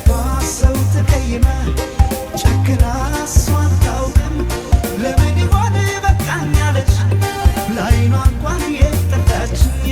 ሰው ተቀይመ ጨክና እሷ አታውቅም ለምን ይሆን በቃኝ አለች ላይኗ እንኳን የጠጣችኝ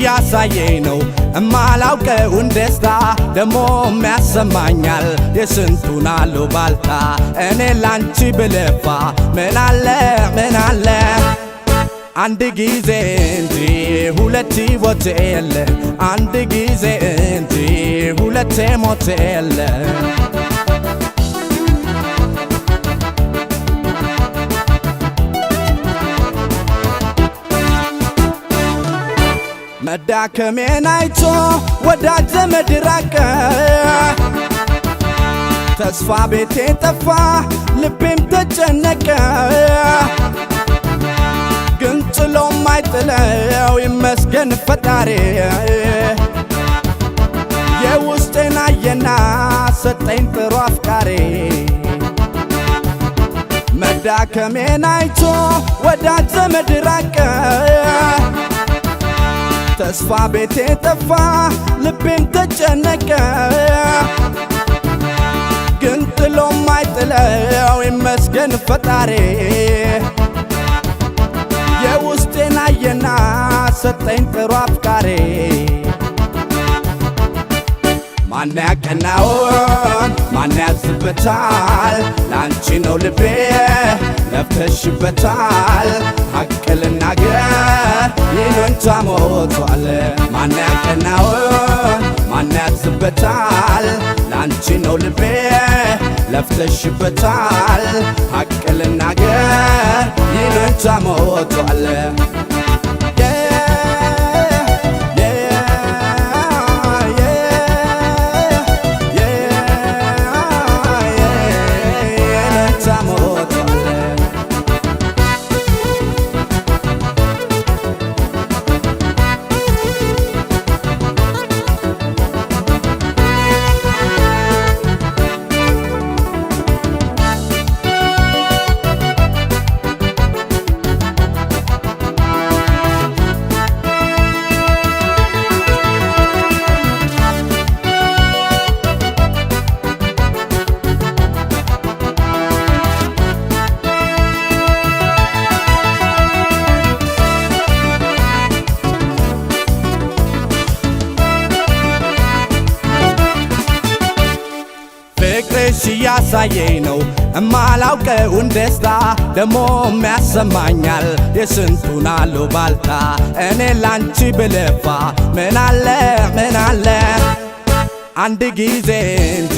ያሳየኝ ነው እማላውቀውን ደስታ ደሞ የሚያሰማኛል የስንቱን አሉባልታ እኔ ላንቺ ብለፋ ምን አለ አንድ ጊዜ እንጂ ሁለት ሕይወት የለ አንድ ጊዜ እንጂ ሁለት ሞት የለ መዳከሜን አይቶ ወዳጅ ዘመድ ራቀ ተስፋ ቤቴ ጠፋ ልቤም ተጨነቀ ግን ጥሎም ማይጥለው ይመስገን ፈጣሪ የውስጤን አየና ሰጠኝ ጥሩ አፍቃሪ መዳከሜን አይቶ ወዳጅ ዘመድ ራቀ ተስፋ ቤቴ ጠፋ ልቤም ተጨነቀ ግን ጥሎ ማይጥለው ይመስገን ፈጣሪ የውስጤን አየና ሰጠኝ ጥሩ አፍቃሪ ማን ያቀናውን ማን ያዝበታል ላንቺ ነው ልቤ ለፍተሽበታል ሐቅ ልናገር ይሉኝታ ሞቷል ማን ያቀናውን ማን ያዝበታል ላንቺ ነው ልቤ ለፍተሽበታል ሐቅ ልናገር ይሉኝታ ሞቷል ፍቅርሽ እያሳየኝ ነው እማላውቀውን ደስታ ደሞ የሚያሰማኛል የስንቱን አሉባልታ እኔ ላንቺ ብለፋ ምናለ አንድ ጊዜ እንጂ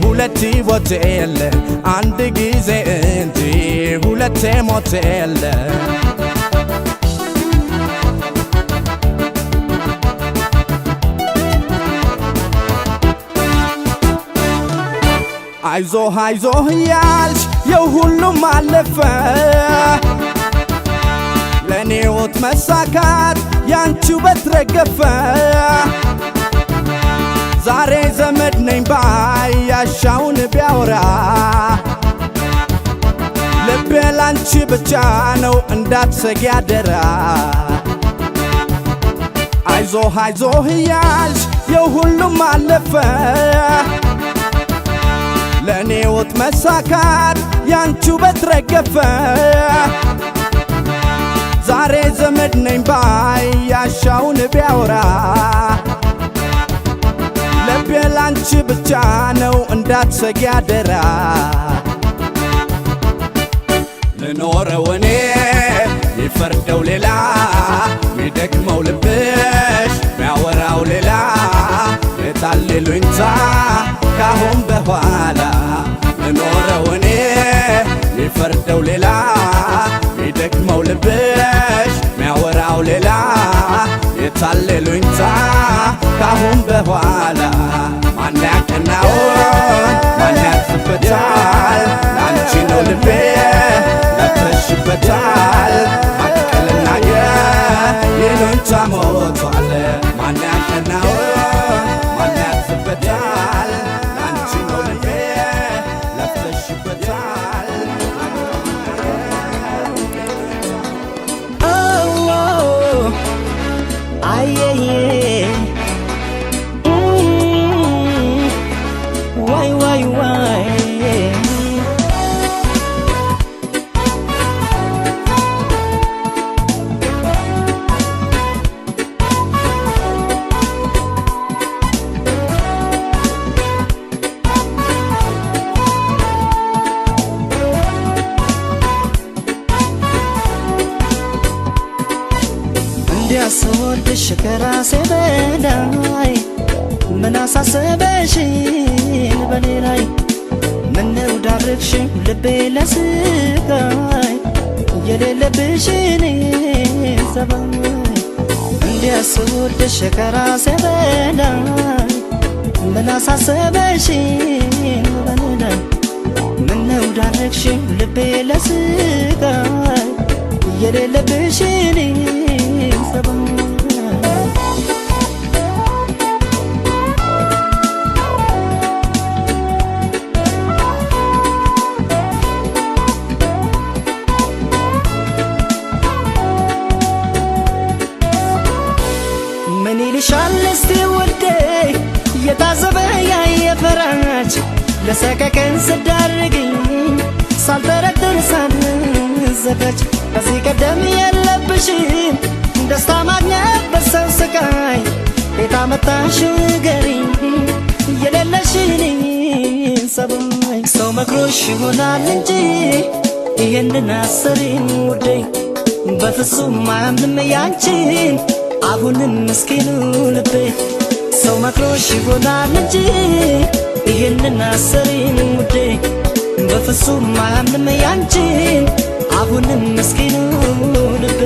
ሁለቴ ሞት የለ አንድ ጊዜ እንጂ ሁለቴ ሞት የለ አይዞህ አይዞህ ያልሽ የሁሉም አለፈ ለኔ ሕይወት መሳካት ያንቺው በትረገፈ ዛሬ ዘመድ ነኝ ባይ ያሻውን ቢያወራ ልቤ ላንቺ ብቻ ነው እንዳትሰጊ አደራ አይዞህ አይዞህ ያልሽ የሁሉም አለፈ ለኔ ሕይወት መሳካት ያንቺው በትረገፈ ዛሬ ዘመድ ነኝ ባይ ያሻውን ቢያወራ ልቤ ላንቺ ብቻ ነው እንዳትሰጊ አደራ ልኖረው እኔ ሚፈርደው ሌላ ሚደክመው ልብሽ ሚያወራው ሌላ የታል ይሉኝታ ካሁን በኋላ ልኖረው እኔ ሚፈርደው ሌላ ሚደክመው ልብሽ ሚያወራው ሌላ የታል ይሉኝታ ካሁን በኋላ ማን ያቀናውን ማን ያዝበታል ላንቺ ነው ልቤ ለፍተሽበታል ሐቅ ልናገር ይሉኝታ ሞቷል ማን ያቀናውን ማን ያዝበታል ላንቺ ነው ልቤ ለፍተሽበታል Why እንዲያስወድሽ ከራሴ በላይ ምን አሳሰበሽን በኔ ላይ ምነው ዳረግሽኝ ልቤ ለስቃይ የሌለብሽን ሰባይ እንዲያስወድሽ ከራሴ በላይ ምን አሳሰበሽን በኔ ላይ ምነው ዳረግሽኝ ልቤ ለስቃይ የሌለብሽን ይልሻል እስቲ ውዴ የታዘበ ያየ ፈራጅ ለሰቀቀን ስዳርግኝ ሳልጠረጥር ሳልዘጋጅ ከዚህ ቀደም የለብሽም ደስታ ማግኘት በሰው ስቃይ የታመጣሽው ንገሪኝ የሌለሽን ሰባይ ሰው መክሮሽ ይሆናል እንጂ ይህንን አሰሪኝ ውዴ በፍጹም አያምንም ያንቺን አሁንም ምስኪኑ ልቤ ሰው መክሮሽ ይሆናል እንጂ ይህንን አሰሪኝ ውዴ በፍጹም አያምንም ያንቺን አሁንም ምስኪኑ ልቤ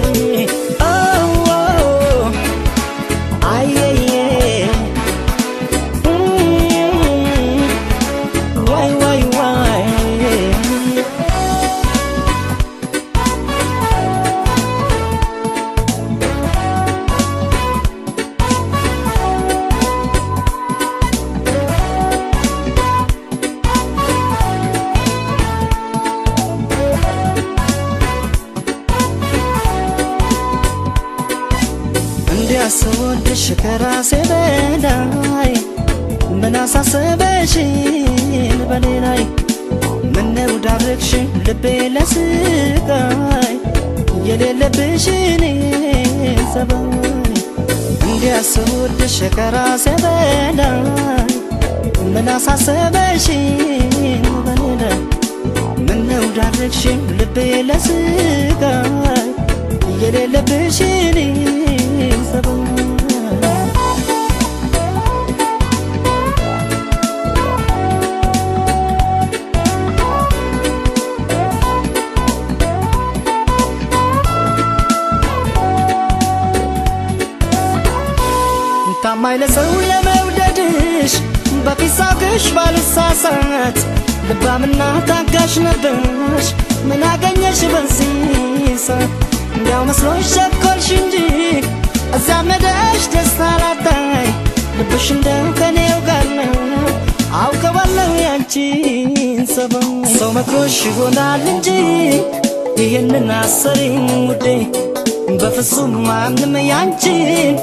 እንዲያስወድሽ ከራሴ በላይ ምን አሳሰበሽን በኔ ላይ ምነው ዳረግሽን ልቤ ለስቃይ የሌለብሽን ሰባይ እንዲያስወድሽ ከራሴ በላይ ምን አሳሰበሽን በኔ ላይ ምነው ዳረግሽን ልቤ ለስቃይ የሌለብሽን ታማኝ ለሰው ለመውደድሽ በፊት ሳውቅሽ ባልሳሳት ልባምና ታጋሽ ነበርሽ ምን አገኘሽ በዚህ ሰዓት እንዲያው መስሎሽ ቸኮልሽ እንጂ እዚያ መደሽ ደስታ ላታይ ልብሽ እንደው ከኔው ጋር ነው አውቀዋለሁ ያንቺን ሰባይ ሰው መክሮሽ ይሆናል እንጂ ይህንን አሰሪኝ ውዴ በፍጹም አያምንም ያንቺን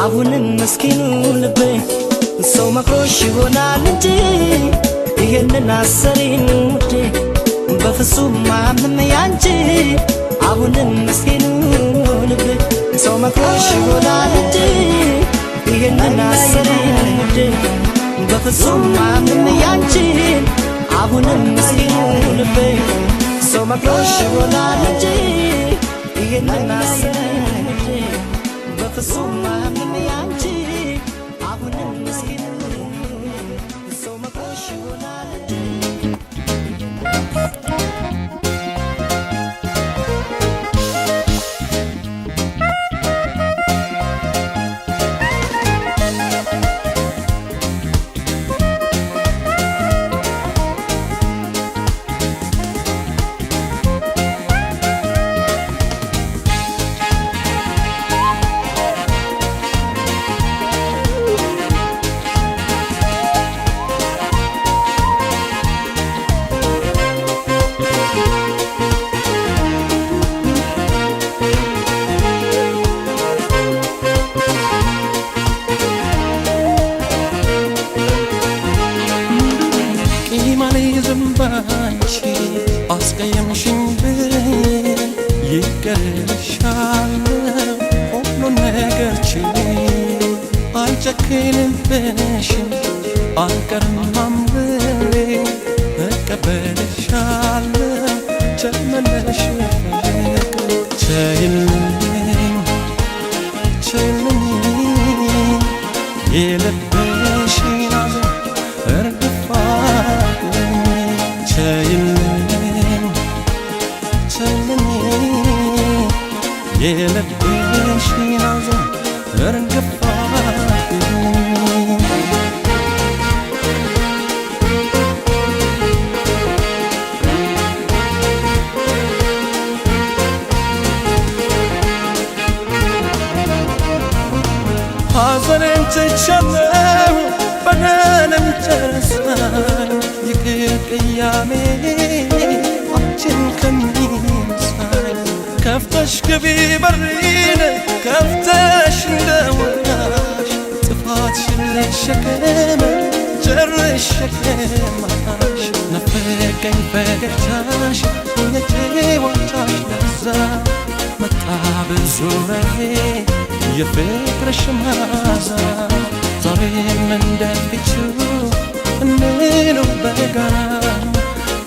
አሁንም ምስኪኑ ልቤ ሰው መክሮሽ ይሆናል እንጂ ይህንን አሰሪኝ ውዴ በፍጹም አያምንም ያንቺን አሁንም ምስኪኑ ልቤ ሰው መክሮሽ ይሆናል እንጂ ይህንን አሰሪኝ ውዴ በፍጹም አያምንም ያንቺን አሁንም ምስኪኑ ልቤ ሰው መክሮሽ ይሆናል እንጂ ይህንን አሰሪኝ ውዴ በፍጹም አያምንም ያንቺን አሁንም ምስኪኑ ሰው መክሮሽ ይሆናል እንጂ አስቀየምሽኝ ይቅርልሻለሁ ሁሉ ነገር ችዬ አልጨክንብሽም አልቀርም አምሬ እቀበልሻለሁ ተመለሽ ፍቅር ቸይልኝ ቸይልኝ የልብሽን ሐዘን እርግፍ አድርጊልኝ ቸይልኝ ቸይልኝ የልብሽን ሐዘን እርግፍ አድርጊልኝ ሐዘኔን ትቻለሁ በደሌም ተረሳኝ ይቅር ቅያሜ አንቺን ከሚነሳኝ ከፍተሽ ግቢ በሬን ከፍተሽ እንደወጣሽ ጥፋትሽን ልሸከም ጨርሼ ከማሽ ናፈቀኝ ፈገግታሽ የጨዋታሽ ለዛ መጣ በዙሪያዬ የፍቅርሽ መዓዛ ዛሬም እንደፊቱ እንኑር በጋራ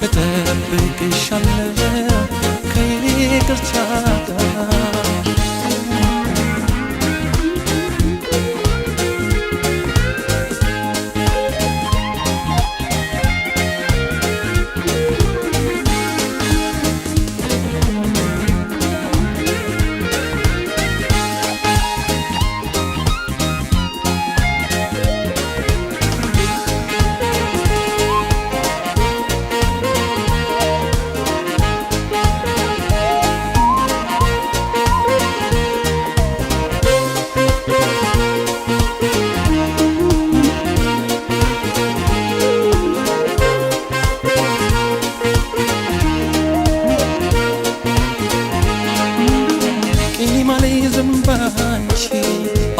እጠብቅሻለሁ ከይቅርታ ጋር ባንቺ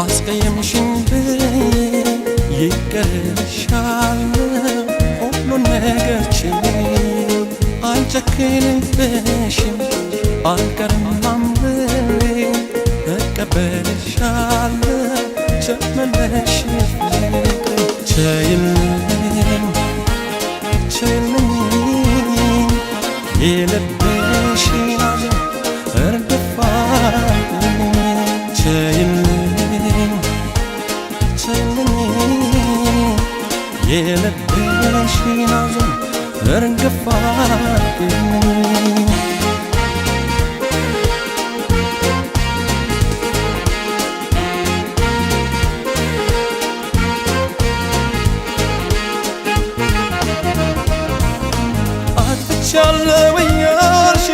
አስቀየምሽኝ ይቅርሻል ሁሉን ነገር ችዬ አልጨክንብሽም አልቀርም አምሬ እቀበልሻለሁ ተመለሽ ፍቅሬ ቸይልኝ ቸይልኝ የልብሽን ሐዘን እርግፍ የልብሽን ሐዘን እርግፍ አጥፍቻለሁ እያልሽ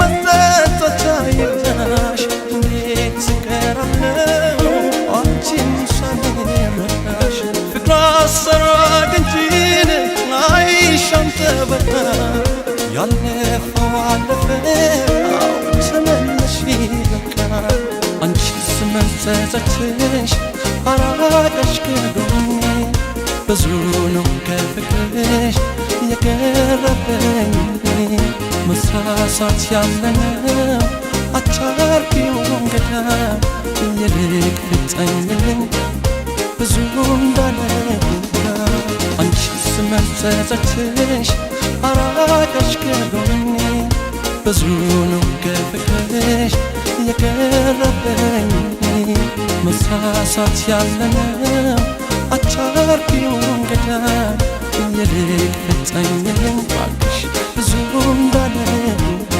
መጸጸት አይግዳሽ እንዴት እቀራለሁ አንቺን ሳልረዳሽ ፍቅር አሰራግ እንጂን አይሻም ተበታ ያለፈው አለፈ ተመለሽ በቃ አንቺስ መጸጸትሽ አራቀሽ ከጎኔ ብዙ ነው ከፍቅርሽ የቀረበኝ መሳሳት ያለነው አታርቂውም ገዳም የልክ ፍጠኝልኝ ብዙ እንዳለግዳ አንቺስ መጸጸትሽ አራቀሽ ከጎኔ ብዙ ነው ከፍቅርሽ የቀረበኝ መሳሳት ያለነው አታርቂውም ገዳም የልክ ፍጠኝልኝ ባክሽ ብዙ እንዳለግዳ